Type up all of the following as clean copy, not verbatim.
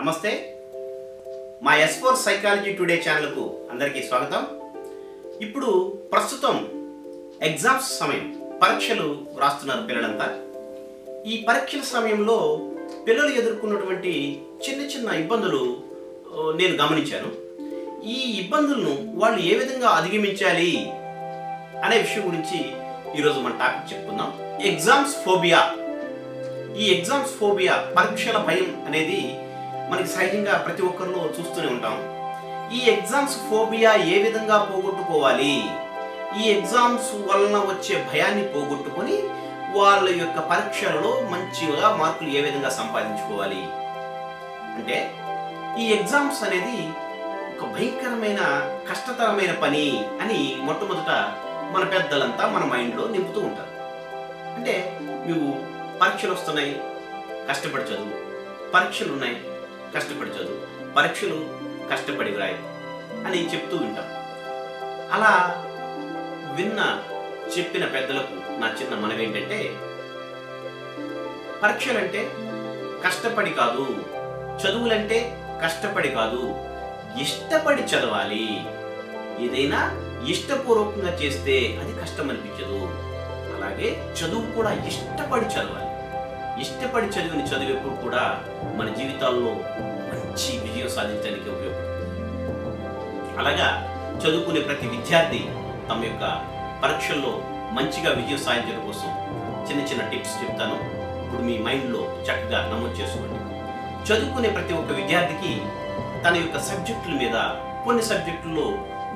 నమస్తే మా S4 psychology today ఛానల్కు అందరికీ స్వాగతం. ఇప్పుడు ప్రస్తుతం ఎగ్జామ్స్ సమయం, పరీక్షలు వ్రాస్తున్నారు పిల్లలంతా. ఈ పరీక్షల సమయంలో పిల్లలు ఎదుర్కొన్నటువంటి చిన్న చిన్న ఇబ్బందులు నేను గమనించాను. ఈ ఇబ్బందులను వాళ్ళు ఏ విధంగా అధిగమించాలి అనే విషయం గురించి ఈరోజు మన టాపిక్ చెప్పుకుందాం. Exams phobia. ఈ ఎగ్జామ్స్ ఫోబియా, పరీక్షల భయం అనేది మనకి సహజంగా ప్రతి ఒక్కరిలో చూస్తూనే ఉంటాం. ఈ ఎగ్జామ్స్ ఫోబియా ఏ విధంగా పోగొట్టుకోవాలి, ఈ ఎగ్జామ్స్ వలన వచ్చే భయాన్ని పోగొట్టుకొని వాళ్ళ యొక్క పరీక్షలలో మంచిగా మార్కులు ఏ విధంగా సంపాదించుకోవాలి అంటే, ఈ ఎగ్జామ్స్ అనేది ఒక భయంకరమైన కష్టతరమైన పని అని మొట్టమొదట మన పెద్దలంతా మన మైండ్లో నింపుతూ ఉంటారు. అంటే నువ్వు పరీక్షలు వస్తున్నాయి, కష్టపడి చదువు, పరీక్షలు ఉన్నాయి, కష్టపడి చదువు, పరీక్షలు కష్టపడి వ్రాయి అని చెప్తూ వింటాం. అలా చెప్పిన పెద్దలకు నా చిన్న మనవి ఏంటంటే, పరీక్షలంటే కష్టపడి కాదు, చదువులంటే కష్టపడి కాదు, ఇష్టపడి చదవాలి. ఏదైనా ఇష్టపూర్వకంగా చేస్తే అది కష్టం అనిపించదు. అలాగే చదువు కూడా ఇష్టపడి చదవాలి. ఇష్టపడి చదివేప్పుడు కూడా మన జీవితాల్లో మంచి విజయం సాధించడానికి ఉపయోగపడుతుంది. అలాగా చదువుకునే ప్రతి విద్యార్థి తమ యొక్క పరీక్షల్లో మంచిగా విజయం సాధించడం కోసం చిన్న చిన్న టిప్స్ చెప్తాను. ఇప్పుడు మీ మైండ్లో చక్కగా నమోదు చేసుకోండి. చదువుకునే ప్రతి ఒక్క విద్యార్థికి తన యొక్క సబ్జెక్టుల మీద కొన్ని సబ్జెక్టుల్లో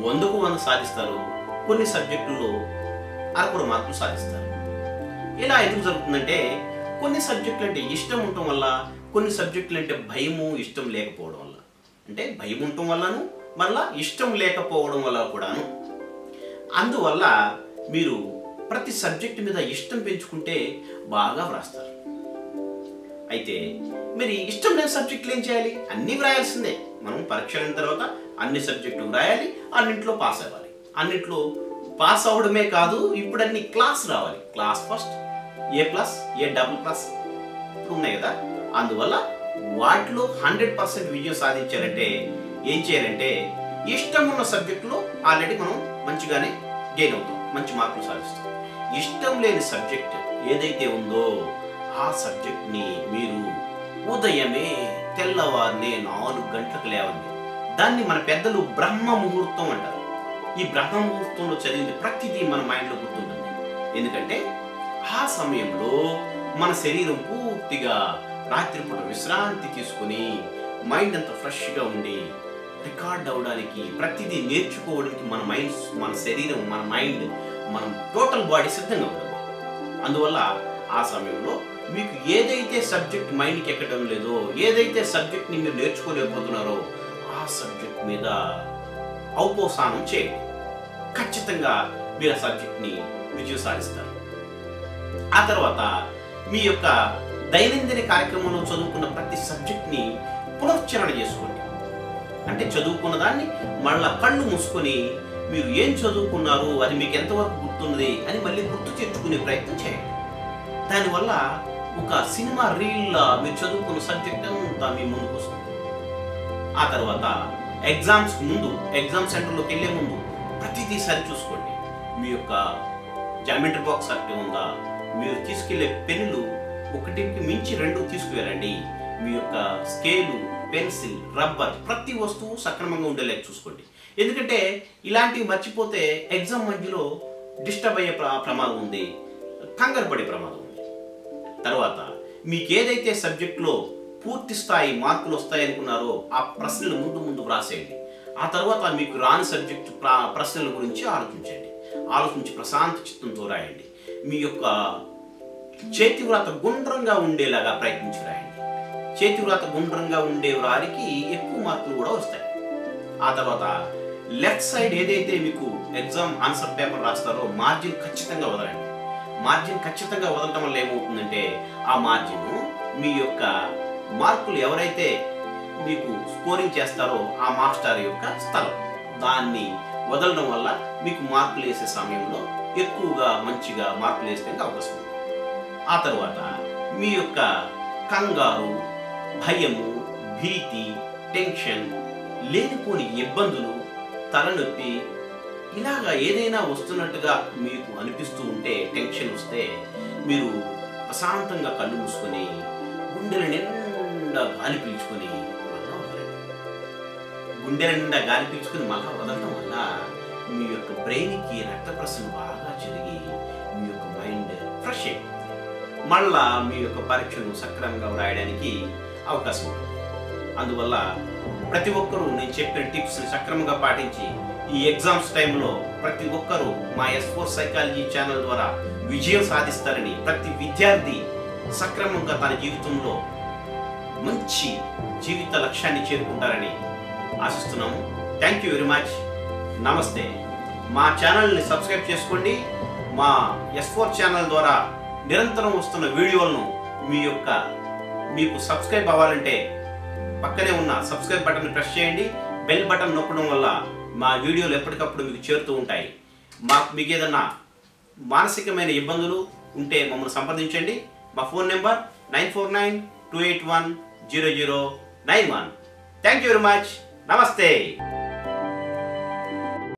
100కు 100 సాధిస్తారు, కొన్ని సబ్జెక్టుల్లో 60 మార్కులు సాధిస్తారు. ఇలా ఎందుకు జరుగుతుందంటే, కొన్ని సబ్జెక్టులు అంటే ఇష్టం ఉండటం వల్ల, కొన్ని సబ్జెక్టులు అంటే భయము ఇష్టం లేకపోవడం వల్ల. అంటే భయం ఉండటం వల్లను, మళ్ళా ఇష్టం లేకపోవడం వల్ల కూడాను. అందువల్ల మీరు ప్రతి సబ్జెక్టు మీద ఇష్టం పెంచుకుంటే బాగా వ్రాస్తారు. అయితే మరి ఇష్టం లేని సబ్జెక్టులు ఏం చేయాలి? అన్నీ వ్రాయాల్సిందే. మనం పరీక్ష అయిన తర్వాత అన్ని సబ్జెక్టులు వ్రాయాలి, అన్నింటిలో పాస్ అవ్వాలి. అన్నింటిలో పాస్ అవ్వడమే కాదు, ఇప్పుడు అన్ని క్లాస్ రావాలి. క్లాస్ ఫస్ట్, A+, A++ ఉన్నాయి కదా. అందువల్ల వాటిలో 100% విజయం సాధించాలంటే ఏం చేయాలంటే, ఇష్టం ఉన్న సబ్జెక్టులో ఆల్రెడీ మనం మంచిగానే గెయిన్ అవుతాం, మంచి మార్కులు సాధిస్తాం. ఇష్టం లేని సబ్జెక్ట్ ఏదైతే ఉందో ఆ సబ్జెక్ట్ని మీరు ఉదయమే తెల్లవారునే 4 గంటలకు లేవండి. దాన్ని మన పెద్దలు బ్రహ్మ ముహూర్తం అంటారు. ఈ బ్రహ్మ ముహూర్తంలో చదివింది ప్రతిదీ మన మైండ్లో గుర్తుంటుంది. ఎందుకంటే ఆ సమయంలో మన శరీరం పూర్తిగా రాత్రిపూట విశ్రాంతి తీసుకుని మైండ్ అంతా ఫ్రెష్గా ఉండి రికార్డ్ అవ్వడానికి, ప్రతిదీ నేర్చుకోవడానికి మన శరీరం, మన మైండ్, మనం టోటల్ బాడీ సిద్ధంగా ఉంటుంది. అందువల్ల ఆ సమయంలో మీకు ఏదైతే సబ్జెక్ట్ మైండ్కి ఎక్కడం లేదో, ఏదైతే సబ్జెక్ట్ని మీరు నేర్చుకోలేకపోతున్నారో ఆ సబ్జెక్ట్ మీద ఔపోసానం చేయండి. ఖచ్చితంగా మీరు ఆ సబ్జెక్ట్ని విజయం సాధిస్తారు. ఆ తర్వాత మీ యొక్క దైనందిన కార్యక్రమంలో చదువుకున్న ప్రతి సబ్జెక్ట్ని పునశ్చరణ చేసుకోండి. అంటే చదువుకున్న దాన్ని మళ్ళా కళ్ళు మూసుకొని మీరు ఏం చదువుకున్నారు, అది మీకు ఎంతవరకు గుర్తున్నది అని మళ్ళీ గుర్తు తెచ్చుకునే ప్రయత్నం చేయండి. దానివల్ల ఒక సినిమా రీల్లా మీరు చదువుకున్న సబ్జెక్ట్ అంతా మీ ముందుకు వస్తుంది. ఆ తర్వాత ఎగ్జామ్స్ ముందు, ఎగ్జామ్ సెంటర్లోకి వెళ్ళే ముందు ప్రతిదీ సరి చూసుకోండి. మీ యొక్క జామెట్రీ బాక్స్ కరెక్ట్గా ఉందా, మీరు తీసుకెళ్లే పెన్నులు 1కి మించి 2 తీసుకువెళ్ళండి. మీ యొక్క స్కేలు, పెన్సిల్, రబ్బర్, ప్రతి వస్తువు సక్రమంగా ఉండేలా చూసుకోండి. ఎందుకంటే ఇలాంటివి మర్చిపోతే ఎగ్జామ్ మధ్యలో డిస్టర్బ్ అయ్యే ప్రమాదం ఉంది, కంగారు పడే ప్రమాదం ఉంది. తర్వాత మీకు ఏదైతే సబ్జెక్టులో పూర్తి స్థాయి మార్కులు వస్తాయనుకున్నారో ఆ ప్రశ్నలు ముందు వ్రాసేయండి. ఆ తర్వాత మీకు రాని సబ్జెక్టు ప్రశ్నల గురించి ఆలోచించి ప్రశాంత చిత్తంతో రాయండి. మీ యొక్క చేతివ్రాత గుండ్రంగా ఉండేలాగా ప్రయత్నించి రాయండి. చేతివ్రాత గుండ్రంగా ఉండే వారికి ఎక్కువ మార్కులు కూడా వస్తాయి. ఆ తర్వాత లెఫ్ట్ సైడ్ ఏదైతే మీకు ఎగ్జామ్ ఆన్సర్ పేపర్ రాస్తారో మార్జిన్ ఖచ్చితంగా వదలండి. మార్జిన్ ఖచ్చితంగా వదలటం వల్ల ఏమవుతుందంటే, ఆ మార్జిన్ మీ యొక్క మార్కులు ఎవరైతే మీకు స్కోరింగ్ చేస్తారో ఆ మాస్టర్ యొక్క స్థలం, దాన్ని వదలడం వల్ల మీకు మార్కులు వేసే సమయంలో ఎక్కువగా మంచిగా మార్కులు వేసేందుకు అవకాశం ఉంది. ఆ తర్వాత మీ యొక్క కంగారు, భయము, భీతి, టెన్షన్, లేనిపోని ఇబ్బందులు, తలనొప్పి ఇలాగా ఏదైనా వస్తున్నట్టుగా మీకు అనిపిస్తూ ఉంటే, టెన్షన్ వస్తే మీరు ప్రశాంతంగా కళ్ళు మూసుకొని గుండెల నిండా గాలి పీల్చుకొని మళ్ళా వదలండి. గుండెల నిండా గాలి పీల్చుకొని మళ్ళా వదలటం వల్ల మీ యొక్క బ్రెయిన్కి రక్త ప్రసరణ బాగా జరిగి మీ యొక్క మైండ్ ఫ్రెష్ అయిపోతుంది. మళ్ళా మీ యొక్క పరీక్షను సక్రమంగా వ్రాయడానికి అవకాశం ఉంటుంది. అందువల్ల ప్రతి ఒక్కరూ నేను చెప్పిన టిప్స్ని సక్రమంగా పాటించి ఈ ఎగ్జామ్స్ టైంలో ప్రతి ఒక్కరూ మా S4 సైకాలజీ ఛానల్ ద్వారా విజయం సాధిస్తారని, ప్రతి విద్యార్థి సక్రమంగా తన జీవితంలో మంచి జీవిత లక్ష్యాన్ని చేరుకుంటారని ఆశిస్తున్నాము. Thank you very much. నమస్తే. మా ఛానల్ని సబ్స్క్రైబ్ చేసుకోండి. మా S4 ఛానల్ ద్వారా నిరంతరం వస్తున్న వీడియోలను మీకు సబ్స్క్రైబ్ అవ్వాలంటే పక్కనే ఉన్న సబ్స్క్రైబ్ బటన్ ప్రెస్ చేయండి. బెల్ బటన్ నొక్కడం వల్ల మా వీడియోలు ఎప్పటికప్పుడు మీకు చేరుతూ ఉంటాయి. మీకు ఏదన్నా మానసికమైన ఇబ్బందులు ఉంటే మమ్మల్ని సంప్రదించండి. మా phone number 9492810091. Thank you very much. నమస్తే.